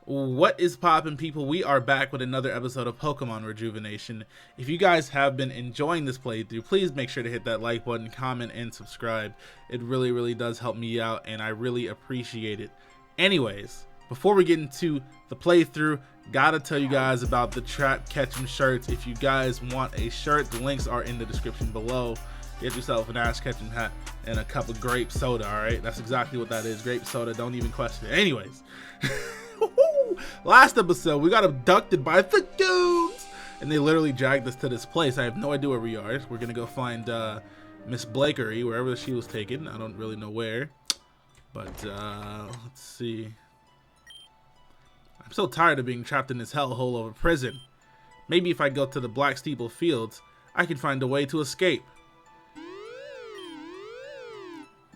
What is poppin', people? We are back with another episode of Pokemon Rejuvenation. If you guys have been enjoying this playthrough, please make sure to hit that like button, comment, and subscribe. It really does help me out, and I really appreciate it. Anyways, before we get into the playthrough, gotta tell you guys about the Trap Catch'em shirts. If you guys want a shirt, the links are in the description below. Get yourself an Ash Ketchum hat and a cup of grape soda, alright? That's exactly what that is, grape soda, don't even question it. Anyways. Last episode, we got abducted by the goons, and they literally dragged us to this place. I have no idea where we are. We're gonna go find Miss Blakery, wherever she was taken. I don't really know where, but let's see. I'm so tired of being trapped in this hellhole of a prison. Maybe if I go to the Black Steeple Fields, I can find a way to escape.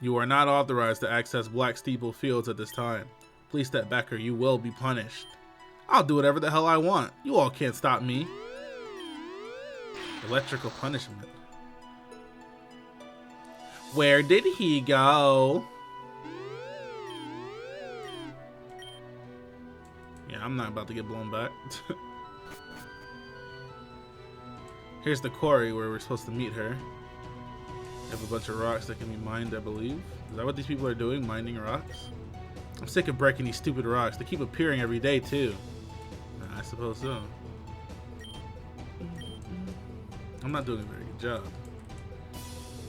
You are not authorized to access Black Steeple Fields at this time. Please step back or you will be punished. I'll do whatever the hell I want. You all can't stop me. Electrical punishment. Where did he go? Yeah, I'm not about to get blown back. Here's the quarry where we're supposed to meet her. They have a bunch of rocks that can be mined, I believe. Is that what these people are doing? Mining rocks? I'm sick of breaking these stupid rocks. They keep appearing every day, too. I suppose so. I'm not doing a very good job.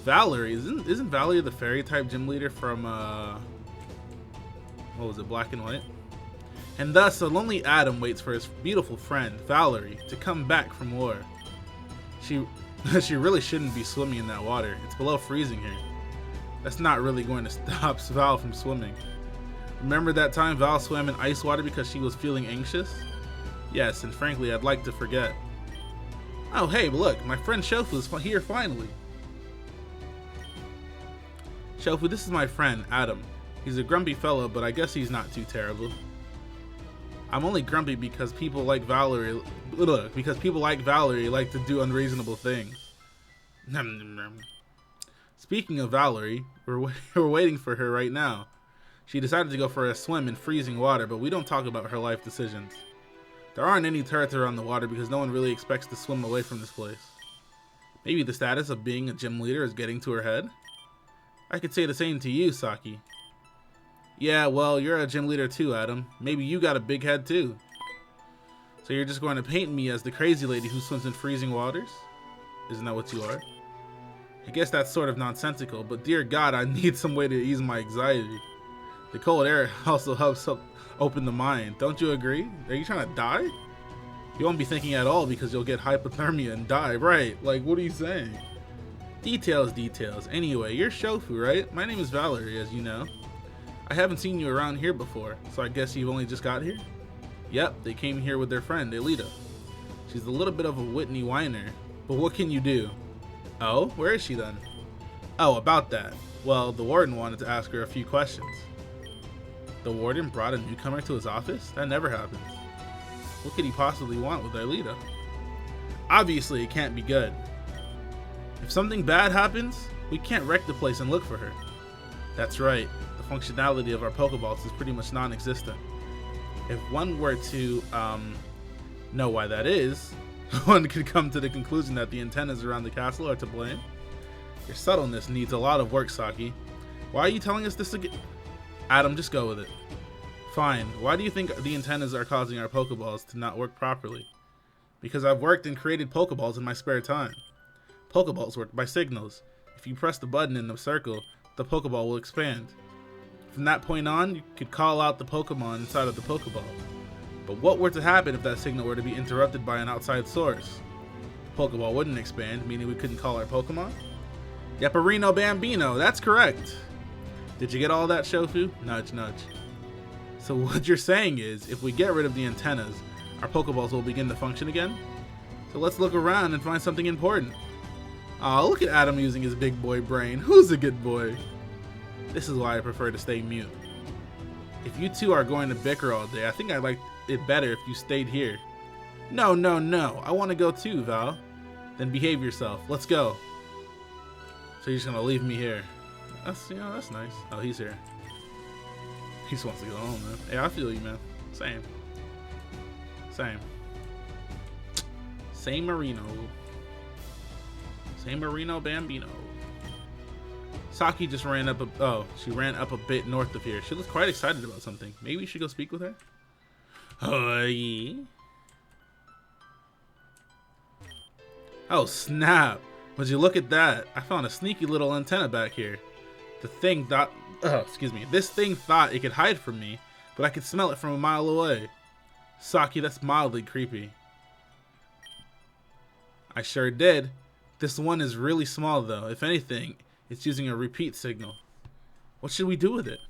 Valerie. Isn't Valerie the fairy-type gym leader from, what was it, Black and White? And thus, a lonely Adam waits for his beautiful friend, Valerie, to come back from war. She really shouldn't be swimming in that water. It's below freezing here. That's not really going to stop Val from swimming. Remember that time Val swam in ice water because she was feeling anxious? Yes, and frankly, I'd like to forget. Oh, hey, look, my friend Shofu is here finally. Shofu, this is my friend, Adam. He's a grumpy fellow, but I guess he's not too terrible. I'm only grumpy because people like Valerie like to do unreasonable things. Speaking of Valerie, we're waiting for her right now. She decided to go for a swim in freezing water, but we don't talk about her life decisions. There aren't any turrets around the water because no one really expects to swim away from this place. Maybe the status of being a gym leader is getting to her head? I could say the same to you, Saki. Yeah, well, you're a gym leader too, Adam. Maybe you got a big head too. So you're just going to paint me as the crazy lady who swims in freezing waters? Isn't that what you are? I guess that's sort of nonsensical, but dear God, I need some way to ease my anxiety. The cold air also helps open the mind. Don't you agree? Are you trying to die? You won't be thinking at all because you'll get hypothermia and die. Right, like what are you saying? Details. Anyway, you're Shofu, right? My name is Valerie, as you know. I haven't seen you around here before, so I guess you've only just got here? Yep, they came here with their friend, Elita. She's a little bit of a Whitney whiner, but what can you do? Oh, where is she then? Oh, about that. Well, the warden wanted to ask her a few questions. The warden brought a newcomer to his office? That never happens. What could he possibly want with Elita? Obviously, it can't be good. If something bad happens, we can't wreck the place and look for her. That's right. The functionality of our Pokeballs is pretty much non-existent. If one were to know why that is, one could come to the conclusion that the antennas around the castle are to blame. Your subtleness needs a lot of work, Saki. Why are you telling us this again? Adam, just go with it. Fine. Why do you think the antennas are causing our Pokeballs to not work properly? Because I've worked and created Pokeballs in my spare time. Pokeballs work by signals. If you press the button in the circle, the Pokeball will expand. From that point on, you could call out the Pokemon inside of the Pokeball. But what were to happen if that signal were to be interrupted by an outside source? The Pokeball wouldn't expand, meaning we couldn't call our Pokemon? Yaparino Bambino, that's correct! Did you get all that, Shofu? Nudge, nudge. So what you're saying is, if we get rid of the antennas, our Pokeballs will begin to function again? So let's look around and find something important. Aw, look at Adam using his big boy brain. Who's a good boy? This is why I prefer to stay mute. If you two are going to bicker all day, I think I'd like it better if you stayed here. No. I want to go too, Val. Then behave yourself. Let's go. So you're just gonna leave me here. That's nice. Oh, he's here. He just wants to go home, man. Hey, I feel you, man. Same. Same. Same Marino. Same Marino Bambino. Saki just ran up she ran up a bit north of here. She looks quite excited about something. Maybe we should go speak with her? Oh snap. Would you look at that? I found a sneaky little antenna back here. The thing thought this thing thought it could hide from me, but I could smell it from a mile away. Saki, that's mildly creepy. I sure did. This one is really small though. If anything, it's using a repeat signal. What should we do with it?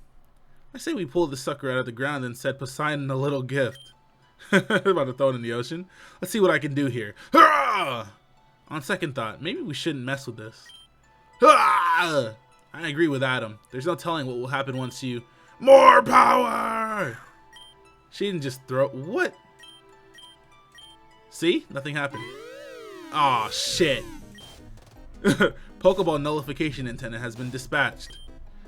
I say we pull the sucker out of the ground and send Poseidon a little gift. About to throw it in the ocean. Let's see what I can do here. Hurrah! On second thought, maybe we shouldn't mess with this. Hurrah! I agree with Adam. There's no telling what will happen once you... More power! She didn't just throw... What? See? Nothing happened. Aw, shit. Pokeball nullification antenna has been dispatched.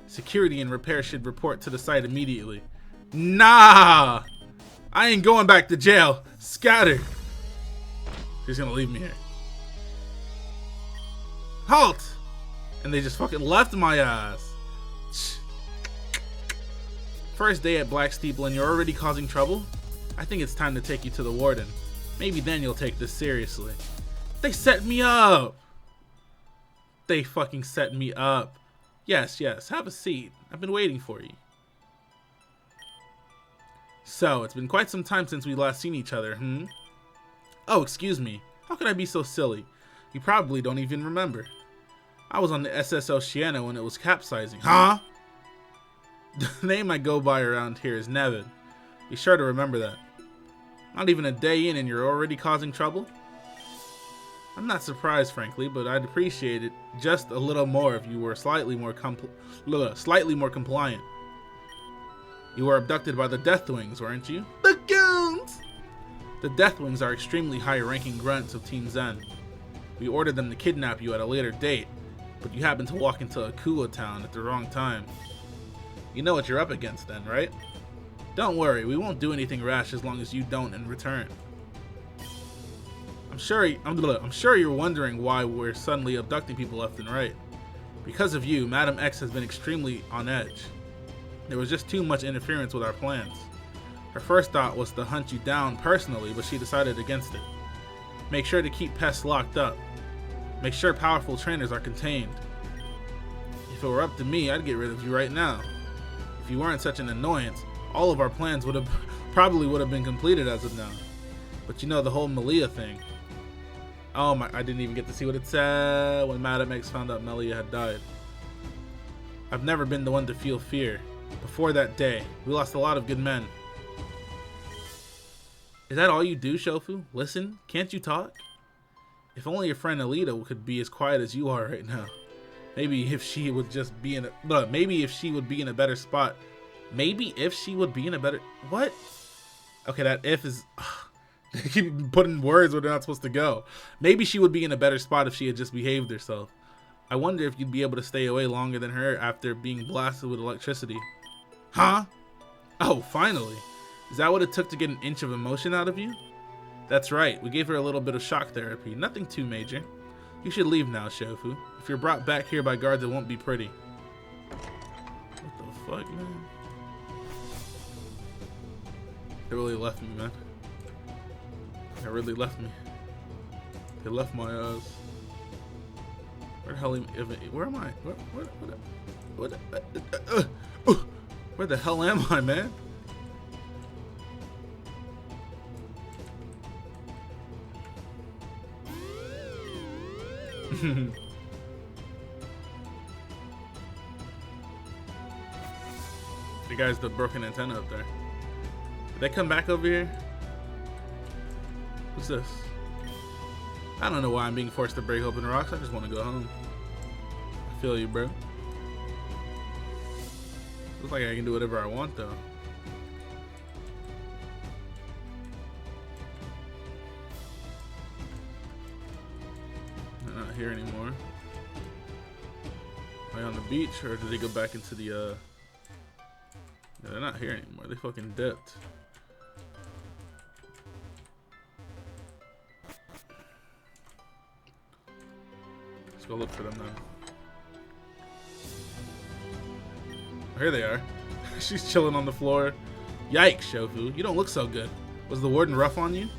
Security and repair should report to the site immediately. Nah! I ain't going back to jail. Scatter. She's gonna leave me here. Halt! And they just fucking left my ass. First day at Black Steeple and you're already causing trouble? I think it's time to take you to the warden. Maybe then you'll take this seriously. They set me up! They fucking set me up. Yes, have a seat. I've been waiting for you. So, it's been quite some time since we last seen each other, Oh, excuse me. How could I be so silly? You probably don't even remember. I was on the SS Oceana when it was capsizing. Huh? The name I go by around here is Nevin. Be sure to remember that. Not even a day in and you're already causing trouble? I'm not surprised, frankly, but I'd appreciate it just a little more if you were slightly more compliant. You were abducted by the Deathwings, weren't you? The goons! The Deathwings are extremely high-ranking grunts of Team Zen. We ordered them to kidnap you at a later date, but you happened to walk into Akula Town at the wrong time. You know what you're up against then, right? Don't worry, we won't do anything rash as long as you don't in return. I'm sure you're wondering why we're suddenly abducting people left and right. Because of you, Madam X has been extremely on edge. There was just too much interference with our plans. Her first thought was to hunt you down personally, but she decided against it. Make sure to keep pests locked up. Make sure powerful trainers are contained. If it were up to me, I'd get rid of you right now. If you weren't such an annoyance, all of our plans probably would have been completed as of now. But you know the whole Malia thing. Oh my, I didn't even get to see what it said when Madam X found out Malia had died. I've never been the one to feel fear. Before that day, we lost a lot of good men. Is that all you do, Shofu? Listen? Can't you talk? If only your friend Alita could be as quiet as you are right now. Maybe if she would just be in a... maybe if she would be in a better spot. Maybe if she would be in a better... What? Okay, that if is... They keep putting words where they're not supposed to go. Maybe she would be in a better spot if she had just behaved herself. I wonder if you'd be able to stay away longer than her after being blasted with electricity. Huh? Oh, finally. Is that what it took to get an inch of emotion out of you? That's right. We gave her a little bit of shock therapy. Nothing too major. You should leave now, Shofu. If you're brought back here by guards, it won't be pretty. What the fuck, man? They really left me, man. They really left me. They left my ass. Where the hell where am I? Where the hell am I, man? The guy's the broken antenna up there. Did they come back over here? What's this? I don't know why I'm being forced to break open rocks. I just want to go home. I feel you, bro. Looks like I can do whatever I want, though. They're not here anymore. Are they on the beach, or did they go back into the, No, they're not here anymore. They fucking dipped. go look for them then. Here they are. She's chilling on the floor. Yikes, Shofu. You don't look so good. Was the warden rough on you?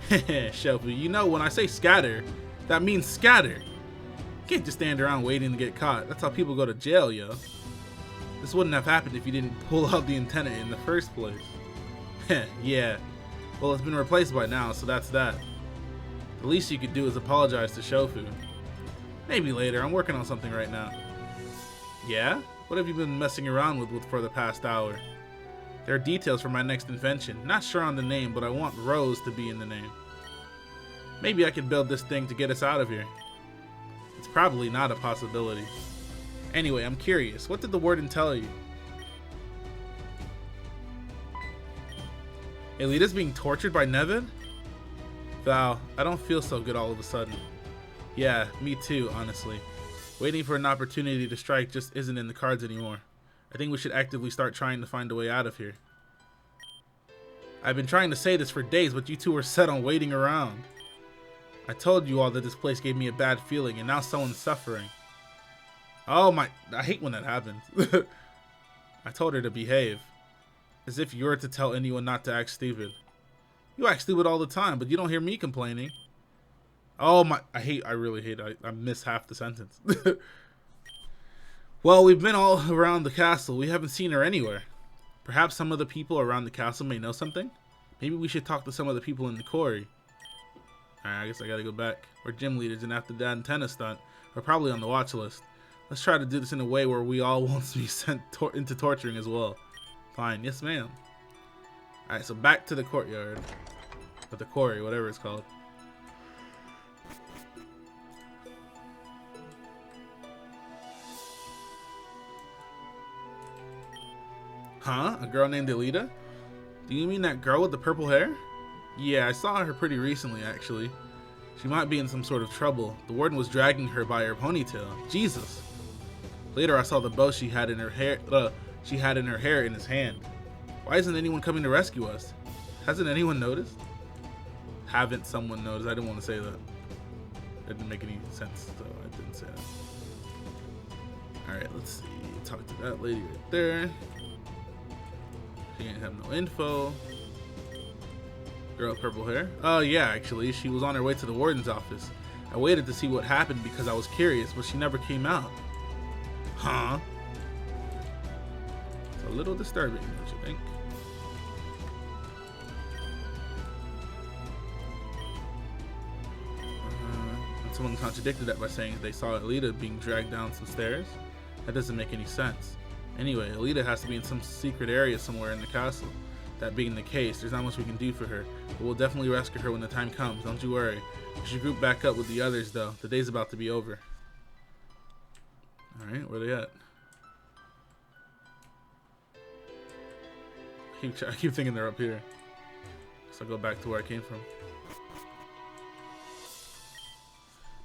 Heh, Shofu, you know when I say scatter, that means scatter. You can't just stand around waiting to get caught. That's how people go to jail, yo. This wouldn't have happened if you didn't pull out the antenna in the first place. Heh, yeah. Well, it's been replaced by now, so that's that. The least you could do is apologize to Shofu. Maybe later. I'm working on something right now. Yeah? What have you been messing around with for the past hour? There are details for my next invention. Not sure on the name, but I want Rose to be in the name. Maybe I could build this thing to get us out of here. It's probably not a possibility. Anyway, I'm curious. What did the warden tell you? Alita's being tortured by Nevin? Val, I don't feel so good all of a sudden. Yeah, me too, honestly. Waiting for an opportunity to strike just isn't in the cards anymore. I think we should actively start trying to find a way out of here. I've been trying to say this for days, but you two were set on waiting around. I told you all that this place gave me a bad feeling, and now someone's suffering. Oh my, I hate when that happens. I told her to behave. As if you were to tell anyone not to act stupid. You act stupid all the time, but you don't hear me complaining. Oh my, I really hate it. I miss half the sentence. Well, we've been all around the castle. We haven't seen her anywhere. Perhaps some of the people around the castle may know something? Maybe we should talk to some of the people in the quarry. Alright, I guess I gotta go back. We're gym leaders, and after that antenna stunt, we're probably on the watch list. Let's try to do this in a way where we all won't be sent into torturing as well. Fine, yes ma'am. Alright, so back to the courtyard. Or the quarry, whatever it's called. Huh? A girl named Alita? Do you mean that girl with the purple hair? Yeah, I saw her pretty recently, actually. She might be in some sort of trouble. The warden was dragging her by her ponytail. Jesus. Later, I saw the bow she had in her hair. In his hand. Why isn't anyone coming to rescue us? Hasn't anyone noticed? Haven't someone noticed? I didn't want to say that. That didn't make any sense, so I didn't say that. All right, let's see. Talk to that lady right there. She didn't have no info. Girl with purple hair. Oh yeah, actually, she was on her way to the warden's office. I waited to see what happened because I was curious, but she never came out. Huh? It's a little disturbing, don't you think? And someone contradicted that by saying they saw Alita being dragged down some stairs. That doesn't make any sense. Anyway, Alita has to be in some secret area somewhere in the castle. That being the case, there's not much we can do for her, but we'll definitely rescue her when the time comes, don't you worry. We should group back up with the others though. The day's about to be over. Alright, where are they at? I keep thinking they're up here. So I'll go back to where I came from.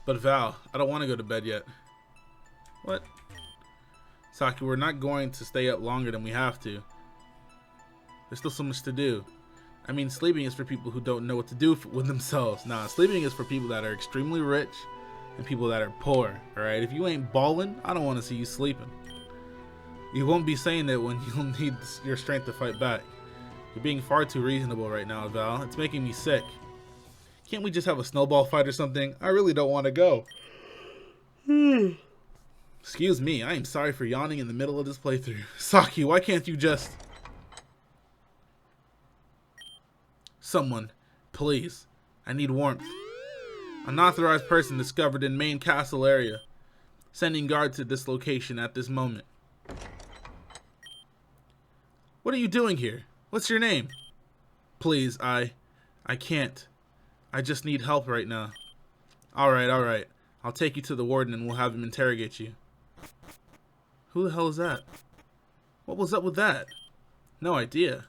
But Val, I don't want to go to bed yet. What? Saki, we're not going to stay up longer than we have to. There's still so much to do. I mean, sleeping is for people who don't know what to do with themselves. Nah, sleeping is for people that are extremely rich and people that are poor, alright? If you ain't balling, I don't want to see you sleeping. You won't be saying that when you'll need your strength to fight back. You're being far too reasonable right now, Val. It's making me sick. Can't we just have a snowball fight or something? I really don't want to go. Excuse me, I am sorry for yawning in the middle of this playthrough. Saki, why can't you just... Someone, please. I need warmth. Unauthorized person discovered in main castle area. Sending guard to this location at this moment. What are you doing here? What's your name? Please, I can't. I just need help right now. Alright. I'll take you to the warden and we'll have him interrogate you. Who the hell is that? What was up with that? No idea.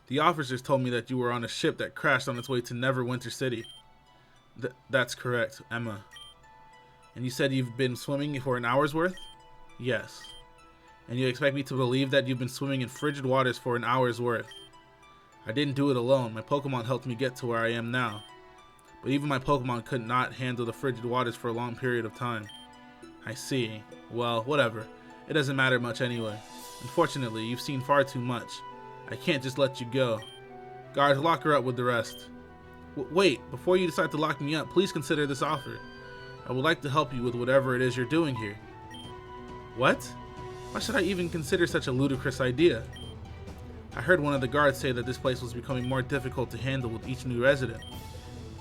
The officers told me that you were on a ship that crashed on its way to Neverwinter City. That's correct, Emma. And you said you've been swimming for an hour's worth? Yes. And you expect me to believe that you've been swimming in frigid waters for an hour's worth? I didn't do it alone. My Pokemon helped me get to where I am now. but even my Pokemon could not handle the frigid waters for a long period of time. I see. Well, whatever. It doesn't matter much anyway. Unfortunately, you've seen far too much. I can't just let you go. Guards, lock her up with the rest. Wait, before you decide to lock me up, please consider this offer. I would like to help you with whatever it is you're doing here. What? Why should I even consider such a ludicrous idea? I heard one of the guards say that this place was becoming more difficult to handle with each new resident.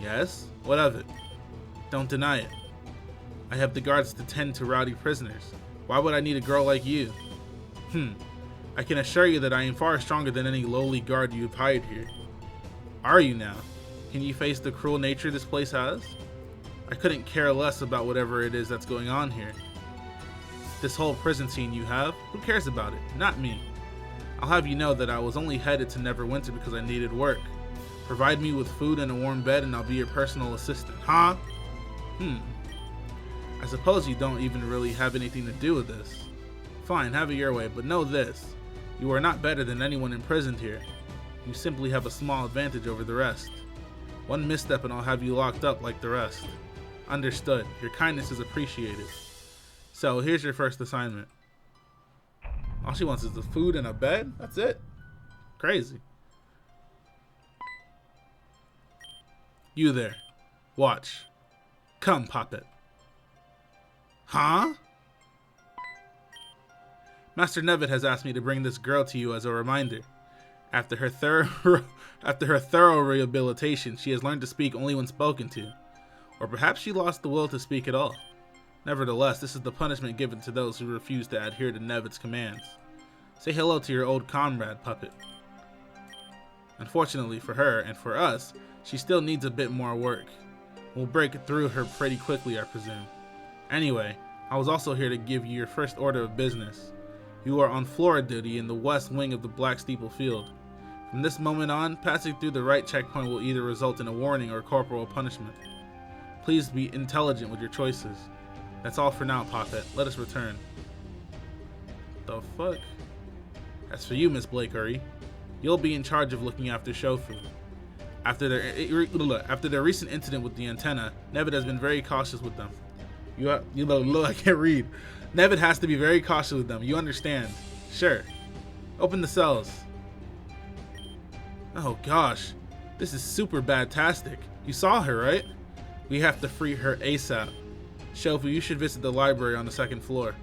Yes? What of it? Don't deny it. I have the guards to tend to rowdy prisoners. Why would I need a girl like you? I can assure you that I am far stronger than any lowly guard you've hired here. Are you now? Can you face the cruel nature this place has? I couldn't care less about whatever it is that's going on here. This whole prison scene you have, who cares about it? Not me. I'll have you know that I was only headed to Neverwinter because I needed work. Provide me with food and a warm bed and I'll be your personal assistant. Huh? I suppose you don't even really have anything to do with this. Fine, have it your way, but know this. You are not better than anyone imprisoned here. You simply have a small advantage over the rest. One misstep and I'll have you locked up like the rest. Understood. Your kindness is appreciated. So, here's your first assignment. All she wants is the food and a bed? That's it? Crazy. You there. Watch. Come, Poppet. Huh? Master Nevitt has asked me to bring this girl to you as a reminder. After her thorough rehabilitation, she has learned to speak only when spoken to. Or perhaps she lost the will to speak at all. Nevertheless, this is the punishment given to those who refuse to adhere to Nevitt's commands. Say hello to your old comrade, Puppet. Unfortunately for her, and for us, she still needs a bit more work. We'll break through her pretty quickly, I presume. Anyway, I was also here to give you your first order of business. You are on floor duty in the west wing of the Black Steeple Field. From this moment on, passing through the right checkpoint will either result in a warning or corporal punishment. Please be intelligent with your choices. That's all for now, Poppet. Let us return. The fuck? As for you, Miss Blakery, you'll be in charge of looking after Shofu. After their recent incident with the antenna, Nevitt has been very cautious with them. I can't read. Nevitt has to be very cautious with them. You understand? Sure. Open the cells. Oh gosh, this is super bad-tastic. You saw her, right? We have to free her ASAP. Shofu, you should visit the library on the second floor.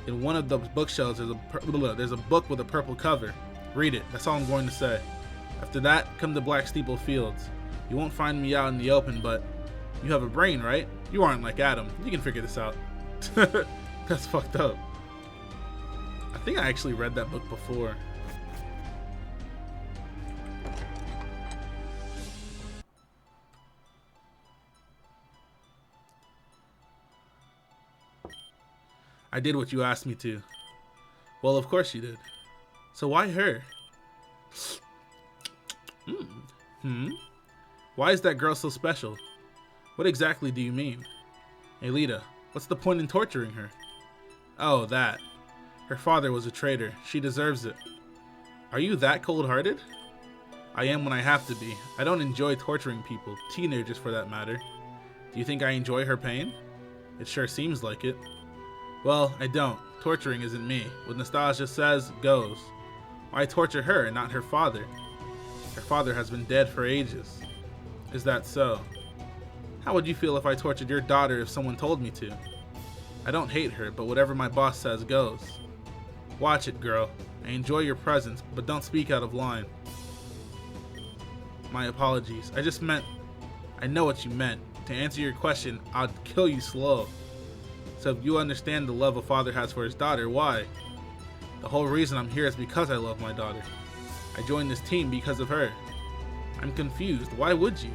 In one of the bookshelves, there's a book with a purple cover. Read it. That's all I'm going to say. After that, come to Black Steeple Fields. You won't find me out in the open, but you have a brain, right? You aren't like Adam. You can figure this out. That's fucked up. I think I actually read that book before. I did what you asked me to. Well, of course you did. So why her? Why is that girl so special? What exactly do you mean? Alita, what's the point in torturing her? Oh, that. Her father was a traitor. She deserves it. Are you that cold-hearted? I am when I have to be. I don't enjoy torturing people, teenagers for that matter. Do you think I enjoy her pain? It sure seems like it. Well, I don't. Torturing isn't me. What nostalgia says, goes. Why torture her and not her father? Her father has been dead for ages. Is that so? How would you feel if I tortured your daughter if someone told me to? I don't hate her, but whatever my boss says goes. Watch it, girl. I enjoy your presence, but don't speak out of line. My apologies. I know what you meant. To answer your question, I'd kill you slow. So if you understand the love a father has for his daughter, why? The whole reason I'm here is because I love my daughter. I joined this team because of her. I'm confused. Why would you?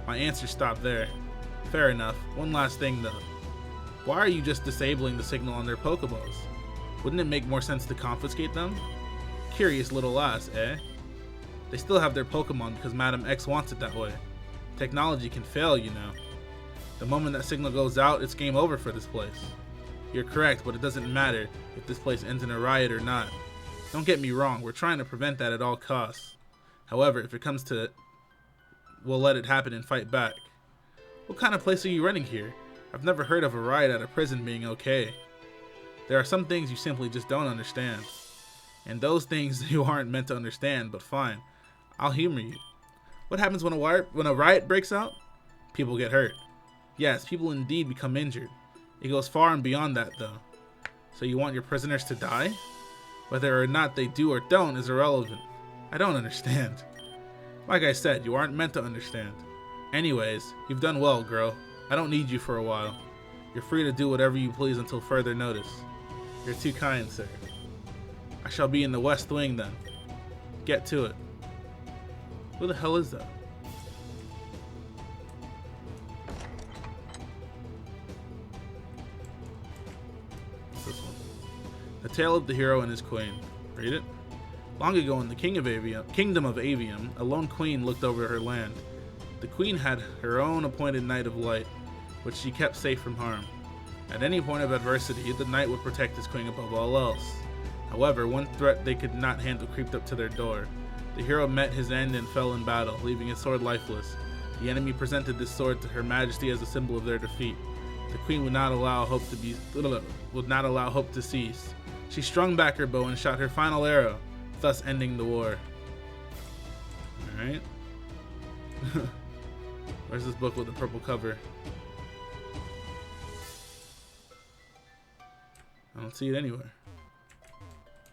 My answer stopped there. Fair enough. One last thing though. Why are you just disabling the signal on their Pokeballs? Wouldn't it make more sense to confiscate them? Curious little ass, eh? They still have their Pokemon because Madam X wants it that way. Technology can fail, you know. The moment that signal goes out, it's game over for this place. You're correct, but it doesn't matter if this place ends in a riot or not. Don't get me wrong, we're trying to prevent that at all costs. However, if it comes to it, we'll let it happen and fight back. What kind of place are you running here? I've never heard of a riot at a prison being okay. There are some things you simply just don't understand. And those things you aren't meant to understand, but fine. I'll humor you. What happens when a riot breaks out? People get hurt. Yes, people indeed become injured. It goes far and beyond that, though. So you want your prisoners to die? Whether or not they do or don't is irrelevant. I don't understand. Like I said, you aren't meant to understand. Anyways, you've done well, girl. I don't need you for a while. You're free to do whatever you please until further notice. You're too kind, sir. I shall be in the West Wing then. Get to it. Who the hell is that? What's this one? The Tale of the Hero and His Queen. Read it. Long ago in the Kingdom of Avium, a lone queen looked over her land. The queen had her own appointed Knight of Light, which she kept safe from harm. At any point of adversity, the knight would protect his queen above all else. However, one threat they could not handle creeped up to their door. The hero met his end and fell in battle, leaving his sword lifeless. The enemy presented this sword to Her Majesty as a symbol of their defeat. The queen would not allow hope to cease. She strung back her bow and shot her final arrow, thus ending the war. Alright. Where's this book with the purple cover? I don't see it anywhere.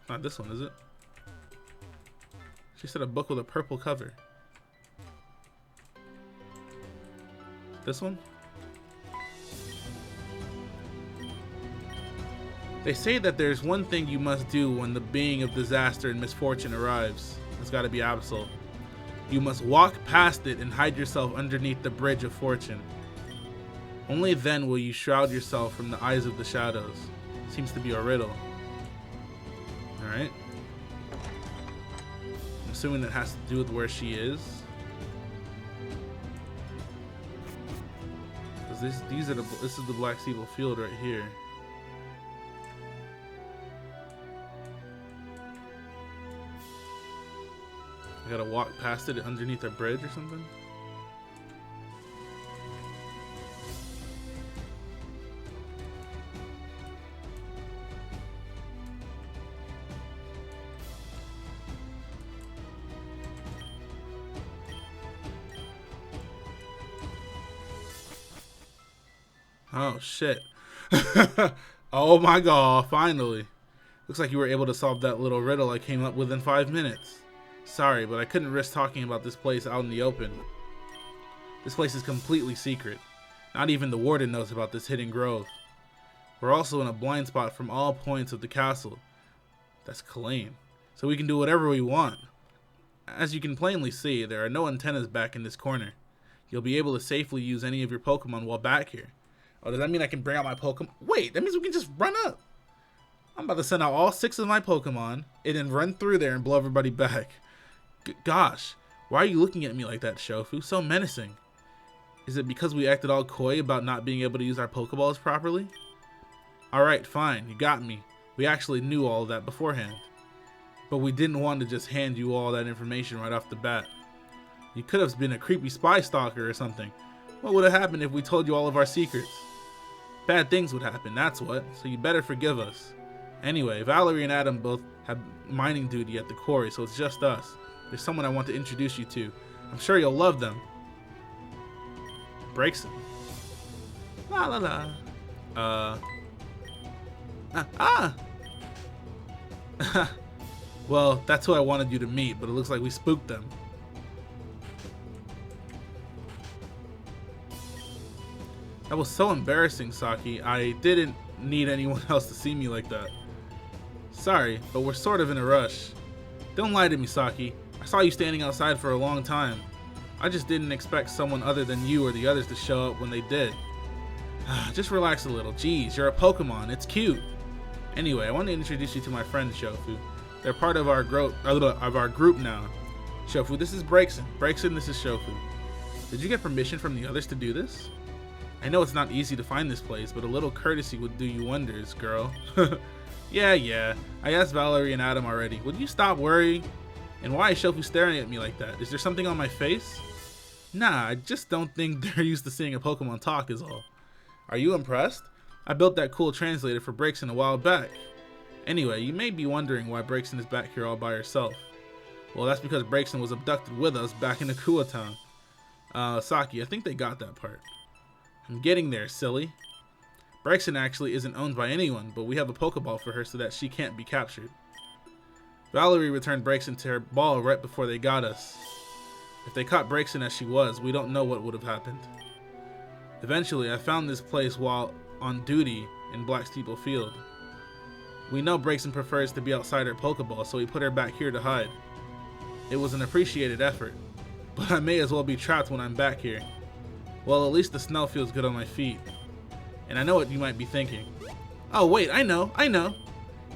Not this one, is it? She said a book with a purple cover. This one? They say that there's one thing you must do when the being of disaster and misfortune arrives. It's gotta be Absol. You must walk past it and hide yourself underneath the bridge of fortune. Only then will you shroud yourself from the eyes of the shadows. Seems to be a riddle. Alright. I'm assuming that has to do with where she is. Because this is the Black Steeple Field right here. I gotta walk past it underneath a bridge or something? Oh shit. Oh my god, finally. Looks like you were able to solve that little riddle I came up with in 5 minutes. Sorry, but I couldn't risk talking about this place out in the open. This place is completely secret. Not even the warden knows about this hidden grove. We're also in a blind spot from all points of the castle. That's Kalain. So we can do whatever we want. As you can plainly see, there are no antennas back in this corner. You'll be able to safely use any of your Pokemon while back here. Oh, does that mean I can bring out my Pokemon? Wait, that means we can just run up. I'm about to send out all 6 of my Pokemon and then run through there and blow everybody back. Gosh, why are you looking at me like that, Shofu? So menacing. Is it because we acted all coy about not being able to use our Pokeballs properly? Alright, fine, you got me. We actually knew all of that beforehand. But we didn't want to just hand you all that information right off the bat. You could have been a creepy spy stalker or something. What would have happened if we told you all of our secrets? Bad things would happen, that's what, so you better forgive us. Anyway, Valerie and Adam both have mining duty at the quarry, so it's just us. There's someone I want to introduce you to. I'm sure you'll love them. Breaks him. La la la. Well, that's who I wanted you to meet, but it looks like we spooked them. That was so embarrassing, Saki. I didn't need anyone else to see me like that. Sorry, but we're sort of in a rush. Don't lie to me, Saki. I saw you standing outside for a long time. I just didn't expect someone other than you or the others to show up when they did. Just relax a little. Jeez, you're a Pokemon. It's cute. Anyway, I want to introduce you to my friend Shofu. They're part of our group now. Shofu, this is Breakson. Breakson, this is Shofu. Did you get permission from the others to do this? I know it's not easy to find this place, but a little courtesy would do you wonders, girl. Yeah. I asked Valerie and Adam already. Would you stop worrying? And why is Shofu staring at me like that? Is there something on my face? Nah, I just don't think they're used to seeing a Pokemon talk is all. Are you impressed? I built that cool translator for Braixen a while back. Anyway, you may be wondering why Braixen is back here all by herself. Well, that's because Braixen was abducted with us back in Akua Town. Saki, I think they got that part. I'm getting there, silly. Braixen actually isn't owned by anyone, but we have a Pokeball for her so that she can't be captured. Valerie returned Braixen to her ball right before they got us. If they caught Braixen as she was, we don't know what would have happened. Eventually, I found this place while on duty in Black Steeple Field. We know Braixen prefers to be outside her Pokeball, so we put her back here to hide. It was an appreciated effort, but I may as well be trapped when I'm back here. Well, at least the snow feels good on my feet. And I know what you might be thinking. Oh wait, I know!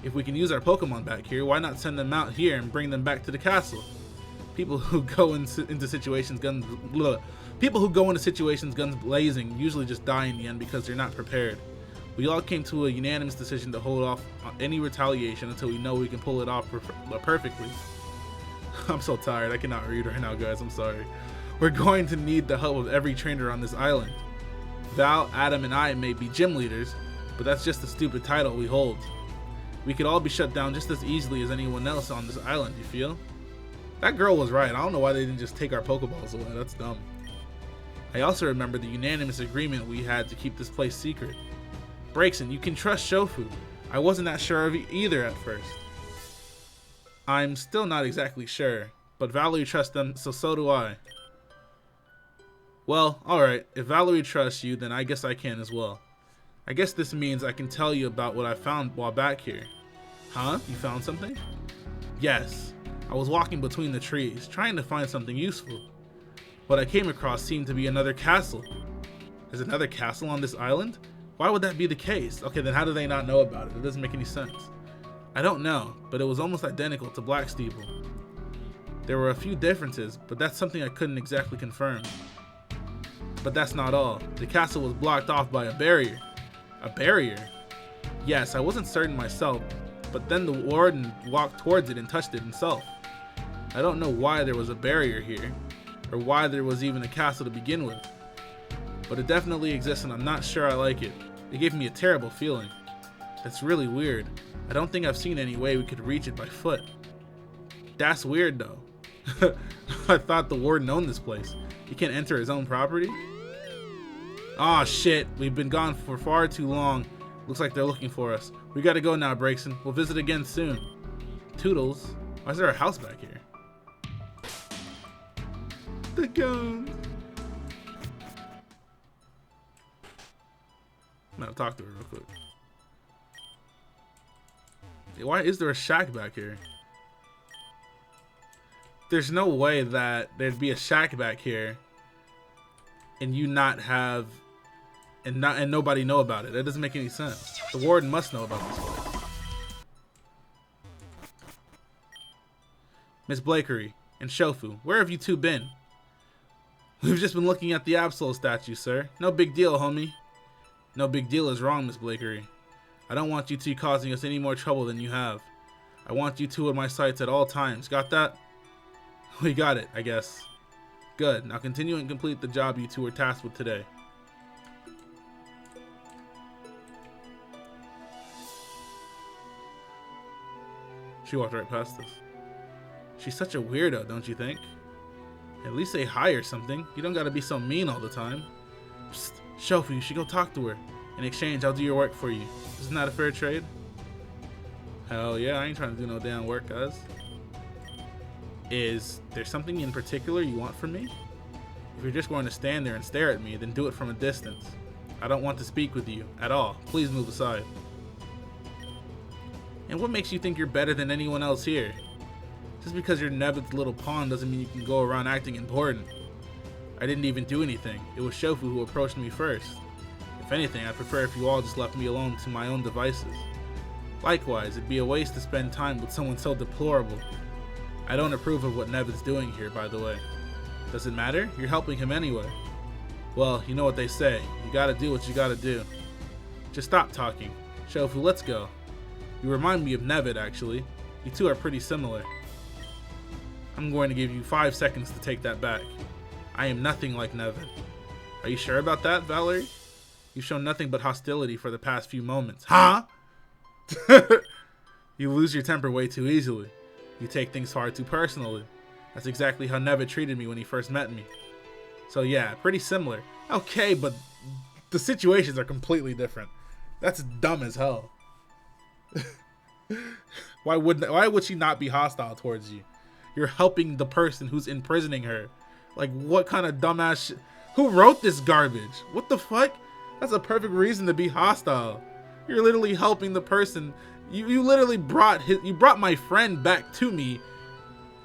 If we can use our Pokemon back here, why not send them out here and bring them back to the castle? People who go into situations guns blazing usually just die in the end because they're not prepared. We all came to a unanimous decision to hold off on any retaliation until we know we can pull it off perfectly. I'm so tired, I cannot read right now, guys, I'm sorry. We're going to need the help of every trainer on this island. Val, Adam, and I may be gym leaders, but that's just a stupid title we hold. We could all be shut down just as easily as anyone else on this island, you feel? That girl was right. I don't know why they didn't just take our Pokeballs away. That's dumb. I also remember the unanimous agreement we had to keep this place secret. Braixen, you can trust Shofu. I wasn't that sure of either at first. I'm still not exactly sure, but Valerie trusts them, so do I. Well, alright. If Valerie trusts you, then I guess I can as well. I guess this means I can tell you about what I found while back here. Huh? You found something? Yes. I was walking between the trees, trying to find something useful. What I came across seemed to be another castle. There's another castle on this island? Why would that be the case? Okay, then how do they not know about it? It doesn't make any sense. I don't know, but it was almost identical to Black Steeple. There were a few differences, but that's something I couldn't exactly confirm. But that's not all. The castle was blocked off by a barrier. A barrier? Yes, I wasn't certain myself, but then the warden walked towards it and touched it himself. I don't know why there was a barrier here, or why there was even a castle to begin with. But it definitely exists and I'm not sure I like it. It gave me a terrible feeling. That's really weird. I don't think I've seen any way we could reach it by foot. That's weird though. I thought the warden owned this place. He can't enter his own property? Aw shit, we've been gone for far too long. Looks like they're looking for us. We gotta go now, Braixen. We'll visit again soon. Toodles. Why is there a house back here? The guns. I'm gonna talk to her real quick. Why is there a shack back here? There's no way that there'd be a shack back here and you not have and nobody know about it. That doesn't make any sense. The warden must know about this place. Miss Blakery and Shofu, where have you two been? We've just been looking at the Absol statue, sir. No big deal, homie. No big deal is wrong, Miss Blakery. I don't want you two causing us any more trouble than you have. I want you two in my sights at all times. Got that? We got it, I guess. Good. Now continue and complete the job you two were tasked with today. She walked right past us. She's such a weirdo, don't you think? At least say hi or something. You don't gotta be so mean all the time. Psst, Shofu, you should go talk to her. In exchange, I'll do your work for you. Isn't that a fair trade? Hell yeah, I ain't trying to do no damn work, guys. Is there something in particular you want from me? If you're just going to stand there and stare at me, then do it from a distance. I don't want to speak with you at all. Please move aside. And what makes you think you're better than anyone else here? Just because you're Nevin's little pawn doesn't mean you can go around acting important. I didn't even do anything. It was Shofu who approached me first. If anything, I'd prefer if you all just left me alone to my own devices. Likewise, it'd be a waste to spend time with someone so deplorable. I don't approve of what Nevin's doing here, by the way. Does it matter? You're helping him anyway. Well, you know what they say. You gotta do what you gotta do. Just stop talking. Shofu, let's go. You remind me of Nevin, actually. You two are pretty similar. I'm going to give you 5 seconds to take that back. I am nothing like Nevin. Are you sure about that, Valerie? You've shown nothing but hostility for the past few moments. Huh? You lose your temper way too easily. You take things far too personally. That's exactly how Nevin treated me when he first met me. So yeah, pretty similar. Okay, but the situations are completely different. That's dumb as hell. Why would she not be hostile towards you? You're helping the person who's imprisoning her. Like, what kind of dumbass shit? Who wrote this garbage? What the fuck? That's a perfect reason to be hostile. You're literally helping the person. You literally brought my friend back to me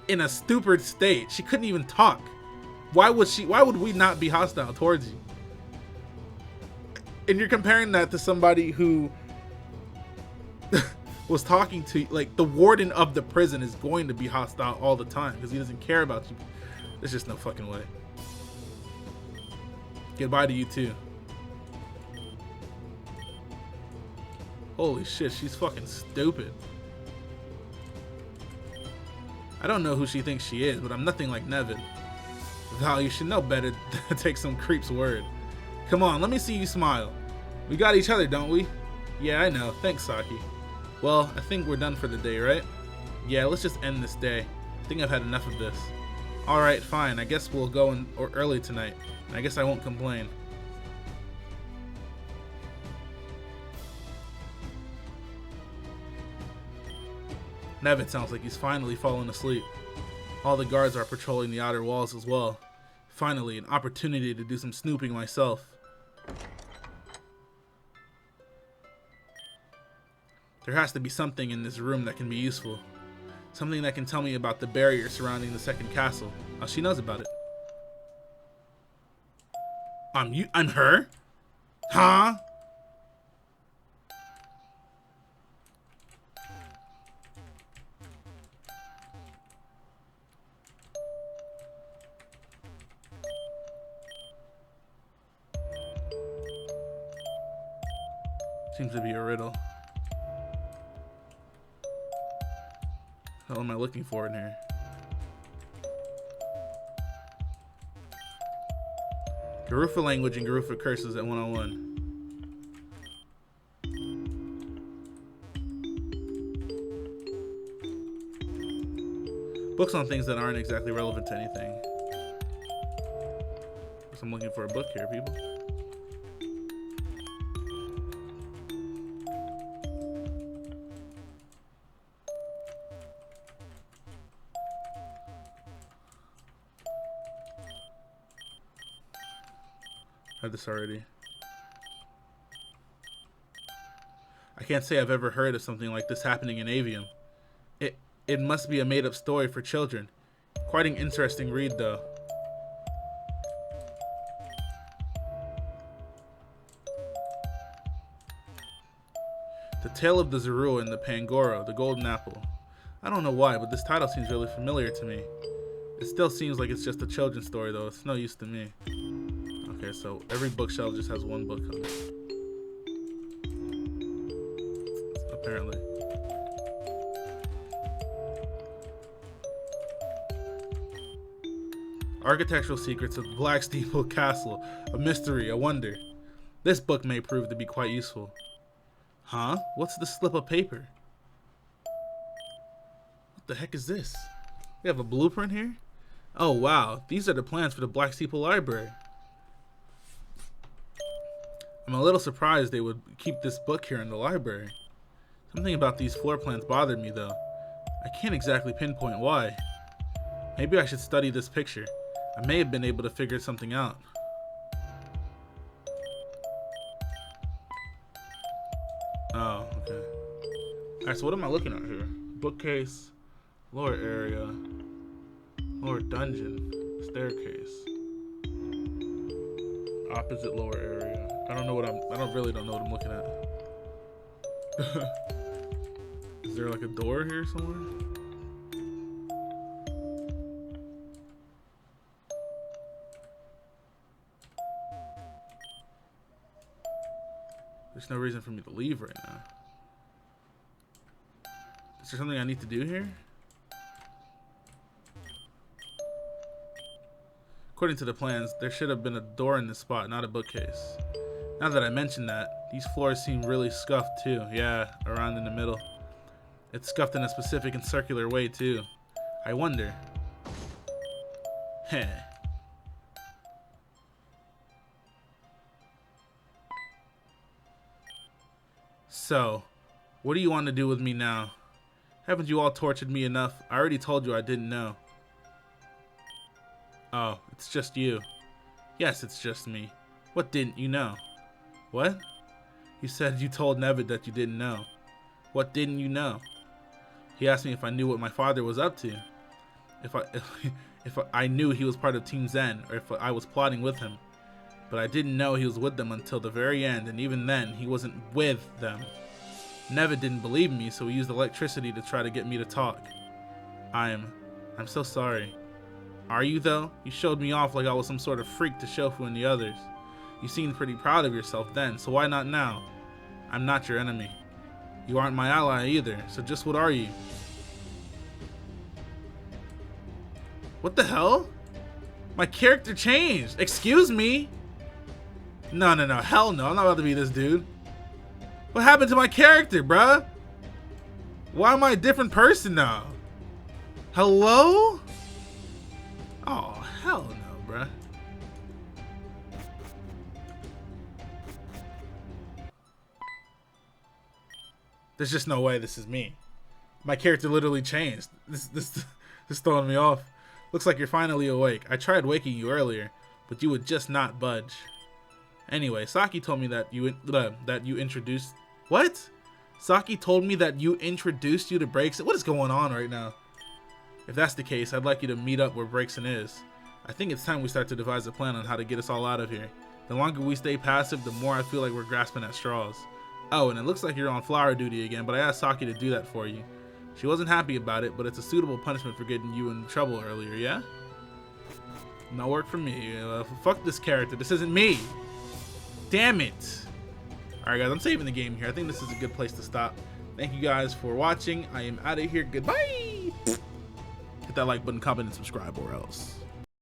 in a stupid state. She couldn't even talk. Why would we not be hostile towards you? And you're comparing that to somebody who was talking to, like, the warden of the prison is going to be hostile all the time because he doesn't care about you. There's just no fucking way. Goodbye to you too. Holy shit, she's fucking stupid. I don't know who she thinks she is, but I'm nothing like Nevin. Val, you should know better than to take some creep's word. Come on, let me see you smile. We got each other, don't we? Yeah, I know. Thanks, Saki. Well, I think we're done for the day, right? Yeah, let's just end this day. I think I've had enough of this. Alright, fine. I guess we'll go early tonight. And I guess I won't complain. Nevin sounds like he's finally fallen asleep. All the guards are patrolling the outer walls as well. Finally, an opportunity to do some snooping myself. There has to be something in this room that can be useful. Something that can tell me about the barrier surrounding the second castle. Oh, she knows about it. I'm her? Huh? Seems to be a riddle. What am I looking for in here? Garufa language and Garufa curses at 101. Books on things that aren't exactly relevant to anything. Guess I'm looking for a book here, people. Had this already. I can't say I've ever heard of something like this happening in Avium. It must be a made-up story for children. Quite an interesting read, though. The Tale of the Zorua and the Pangoro, the Golden Apple. I don't know why, but this title seems really familiar to me. It still seems like it's just a children's story, though. It's no use to me. Okay, so every bookshelf just has one book on it. Apparently. Architectural Secrets of the Black Steeple Castle. A mystery, a wonder. This book may prove to be quite useful. Huh? What's this slip of paper? What the heck is this? We have a blueprint here? Oh wow, these are the plans for the Black Steeple Library. I'm a little surprised they would keep this book here in the library. Something about these floor plans bothered me though. I can't exactly pinpoint why. Maybe I should study this picture. I may have been able to figure something out. Oh, okay. Alright, so what am I looking at here? Bookcase, lower area, lower dungeon, staircase, opposite lower area. I don't really know what I'm looking at. Is there like a door here somewhere? There's no reason for me to leave right now. Is there something I need to do here? According to the plans, there should have been a door in this spot, not a bookcase. Now that I mention that, these floors seem really scuffed too. Yeah, around in the middle. It's scuffed in a specific and circular way too. I wonder. Heh. So, what do you want to do with me now? Haven't you all tortured me enough? I already told you I didn't know. Oh, it's just you. Yes, it's just me. What didn't you know? What? You said you told Nevid that you didn't know. What didn't you know? He asked me if I knew what my father was up to. If I knew he was part of Team Zen, or if I was plotting with him. But I didn't know he was with them until the very end, and even then, he wasn't with them. Nevid didn't believe me, so he used electricity to try to get me to talk. I'm so sorry. Are you though? You showed me off like I was some sort of freak to Shofu and the others. You seemed pretty proud of yourself then, so why not now? I'm not your enemy. You aren't my ally either, so just what are you? What the hell? My character changed. Excuse me? No, hell no. I'm not about to be this dude. What happened to my character, bruh? Why am I a different person now? Hello? Oh, hell no, bruh. There's just no way this is me. My character literally changed. This is throwing me off. Looks like you're finally awake. I tried waking you earlier, but you would just not budge. Anyway, Saki told me that you introduced... What? Saki told me that you introduced you to Brakeson? What is going on right now? If that's the case, I'd like you to meet up where Brakeson is. I think it's time we start to devise a plan on how to get us all out of here. The longer we stay passive, the more I feel like we're grasping at straws. Oh, and it looks like you're on flower duty again, but I asked Saki to do that for you. She wasn't happy about it, but it's a suitable punishment for getting you in trouble earlier, yeah? No work for me. Fuck this character. This isn't me. Damn it. Alright guys, I'm saving the game here. I think this is a good place to stop. Thank you guys for watching. I am out of here. Goodbye. Hit that like button, comment, and subscribe or else.